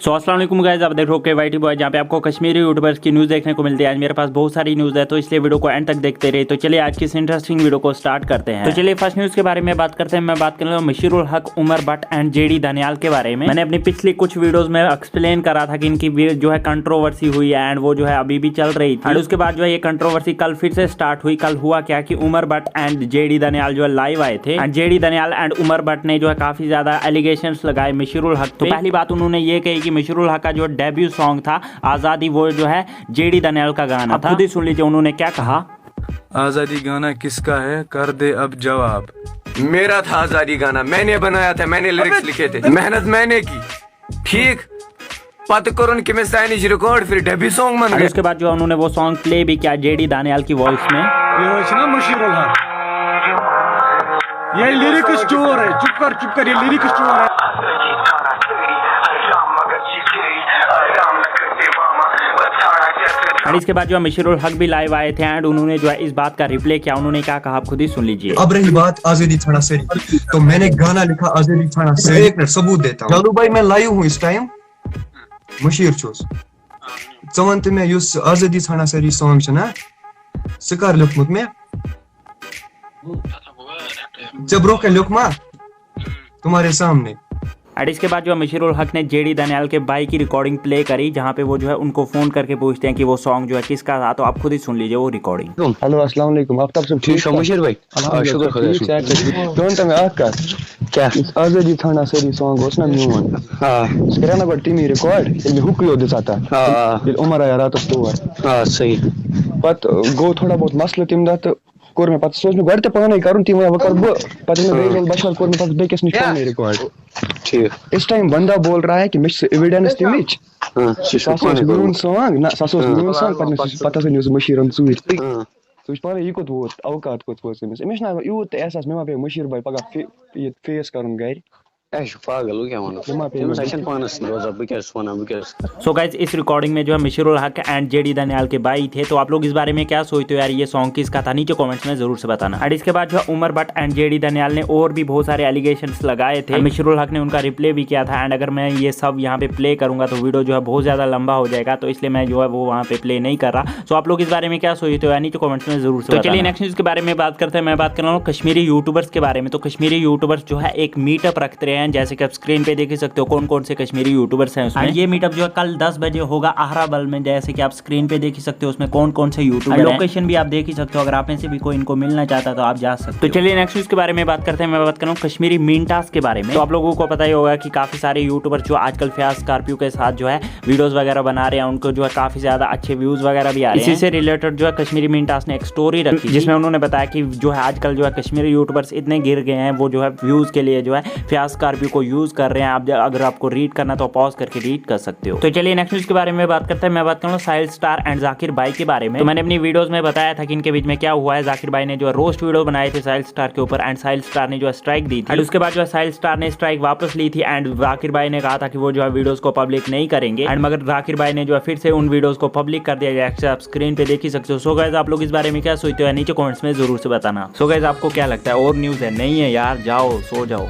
अस्सलाम वालेकुम गाइस, आप देख रहे हो KYT बॉय, जहाँ पे आपको कश्मीरी यूट्यूबर्स की न्यूज़ देखने को मिलती है। आज मेरे पास बहुत सारी न्यूज़ है, तो इसलिए वीडियो को एंड तक देखते रहिए। तो चलिए आज की इस इंटरेस्टिंग वीडियो को स्टार्ट करते हैं। तो चलिए फर्स्ट न्यूज़ के बारे में बात करते हैं। मैं बात कर रहा हूँ मशीरुल हक, उमर बट एंड जेडी दानियाल के बारे में। मैंने अपनी पिछली कुछ वीडियोज में एक्सप्लेन करा था कि इनकी जो है कंट्रोवर्सी हुई है एंड वो जो है अभी भी चल रही थी। उसके बाद जो है ये कंट्रोवर्सी कल फिर से स्टार्ट हुई। कल हुआ क्या कि उमर बट एंड जेडी दानियाल जो है लाइव आए थे and JD Daniyal and Umar Butt ने जो है काफी ज्यादा एलिगेशंस लगाए मशीरुल हक। तो पहली बात उन्होंने ये कही कि मशीरुल हक का जो डेब्यू सॉन्ग था आजादी, वो जो है जेडी दानियाल का गाना था। खुद ही सुन लीजिए उन्होंने क्या कहा। आजादी गाना किसका है, कर दे अब जवाब। मेरा था आजादी गाना, मैंने बनाया था, मैंने लिरिक्स लिखे थे, मेहनत मैंने की। ठीक पत करुन कि मैं साइनिश रिकॉर्ड फिर डेब्यू सॉन्ग बन गया। उसके बाद जो उन्होंने वो सॉन्ग प्ले भी किया जेडी दानियाल की वॉइस में। ये ना मशीरुल हक, ये लिरिक स्टोर है। चुप कर, ये लिरिक स्टोर है। और इसके बाद जो मशीरुल हक भी लाइव आए थे एंड उन्होंने जो है इस बात का रिप्ले किया। उन्होंने क्या कहा आप खुद ही सुन लीजिए। अब रही बात आजादी थाना सरी, तो मैंने गाना लिखा आजादी थाना सरी। एक मिनट सबूत देता हूँ। जालू भाई मैं लाइव हूँ इस टाइम, मशीर चोस चवंत में युस आजादी थाना सरी सॉन्ग ना सिकार लिखमुत में जबरों के लिखमा तुम्हारे सामने। और इसके बाद जो मशीरुल हक ने जेडी दानियाल के भाई की रिकॉर्डिंग प्ले करी, जहाँ पे वो जो है उनको फोन करके पूछते हैं कि वो सॉन्ग जो है किसका था। तो आप खुद ही सुन लीजिए वो रिकॉर्डिंग। हेलो अस्सलाम वालेकुम, आप सब ठीक हो मशीर भाई? शुक्र खुदा कौन तमे आका क्या आजादी थाना सरी सॉन्ग उसना म्यून हां स्क्रीन पर टीमी रिकॉर्ड इल्ली हुक यो देता हां इल उमर आया रात तो हां सही पत गो थोड़ा बहुत मसला तिम दा कोर में पत सोच में घर ते पाने करूं ती मैं वकर पत में बेरोल बशर कोर में पत बेकेस निकाल नहीं रिकॉर्ड। ठीक इस टाइम बंदा बोल रहा है कि मिस एविडेंस तिमिच हां सासोस न्यून सॉन्ग ना सासोस न्यून सॉन्ग पता से न्यूज़ मशीरन सुई तो इस पर ये को वो अवकात को मिस ना यू ते एहसास में पे मशीर भाई पगा फेस करूं गैर ऐश पागल हो क्या मानो सेशन पानस रोजा बिकस वना बिकस। सो गाइस इस रिकॉर्डिंग में जो है मशीरुल हक एंड जेडी दानियाल के भाई थे। तो आप लोग इस बारे में क्या सोचते हो यार, ये सॉन्ग किसका था? नीचे कमेंट्स में जरूर से बताना। और इसके बाद जो है उमर बट एंड जेडी दानियाल ने और भी बहुत सारे एलिगेशंस लगाए थे। मशीरुल हक ने उनका रिप्ले भी किया था एंड अगर मैं ये सब यहाँ पे प्ले करूंगा तो वीडियो जो है बहुत ज्यादा लंबा हो जाएगा, तो इसलिए मैं जो है वो वहाँ पे प्ले नहीं कर रहा। सो आप लोग इस बारे में क्या सोचते हो यार, नीचे कमेंट्स में जरूर से। तो चलिए नेक्स्ट न्यूज के बारे में बात करते हैं। मैं बात कर रहा हूँ कश्मीरी यूट्यूबर्स के बारे में। तो कश्मीरी यूट्यूबर्स जो है एक मीटअप रखते हैं, जैसे कि आप स्क्रीन पे देख सकते हो कौन कौन से कश्मीरी यूट्यूबर्स हैं उसमें। ये मीटअप जो है कल 10 बजे होगा अहराबल में, जैसे कि आप स्क्रीन पे देख ही सकते हो उसमें कौन कौन से यूट्यूबर हैं। लोकेशन भी आप देख ही सकते हो, अगर आप में से भी कोई इनको मिलना चाहता है तो आप जा सकते हो। तो चलिए नेक्स्ट न्यूज के बारे में बात करते हैं। मैं बात कर रहा हूँ कश्मीरी मिंटास के बारे में। तो आप लोगों को पता ही होगा कि काफी सारे यूट्यूबर जो आजकल फयाज स्कॉर्पियो के साथ जो है वीडियोज वगैरह बना रहे हैं, उनको जो है काफी ज्यादा अच्छे व्यूज वगैरह भी आ रहे हैं। इसी से रिलेटेड जो है कश्मीरी मिंटास ने एक स्टोरी रखी जिसमें उन्होंने बताया कि जो है आजकल जो है कश्मीरी यूट्यूबर्स इतने गिर गए हैं, वो जो है व्यूज के लिए जो है फयाज स्कॉर्पियो को यूज कर रहे हैं। आप अगर आपको रीड करना तो पॉज करके रीड कर सकते हो। तो चलिए नेक्स्ट न्यूज के बारे में बात करते हैं। मैं बात करूँ साहिल स्टार एंड जाकिर भाई के बारे में। तो मैंने अपनी वीडियोस में बताया था कि इनके बीच में क्या हुआ है। जाकिर भाई ने जो रोस्ट वीडियो बनाए थे साहिल स्टार के ऊपर एंड साहिल स्टार ने जो स्ट्राइक दी थी। उसके बाद जो साहिल स्टार ने स्ट्राइक वापस ली थी एंड जाकिर भाई ने कहा था कि वो जो है वीडियोस को पब्लिक नहीं करेंगे एंड मगर जाकिर भाई ने जो है फिर से उन वीडियोस को पब्लिक कर दिया, जैसे आप स्क्रीन पे देख ही सकते हो। सो गाइस आप लोग इस बारे में क्या सोचते हो नीचे कमेंट्स में जरूर से बताना। सो गाइस आपको क्या लगता है और न्यूज है? नहीं है यार, जाओ सो जाओ।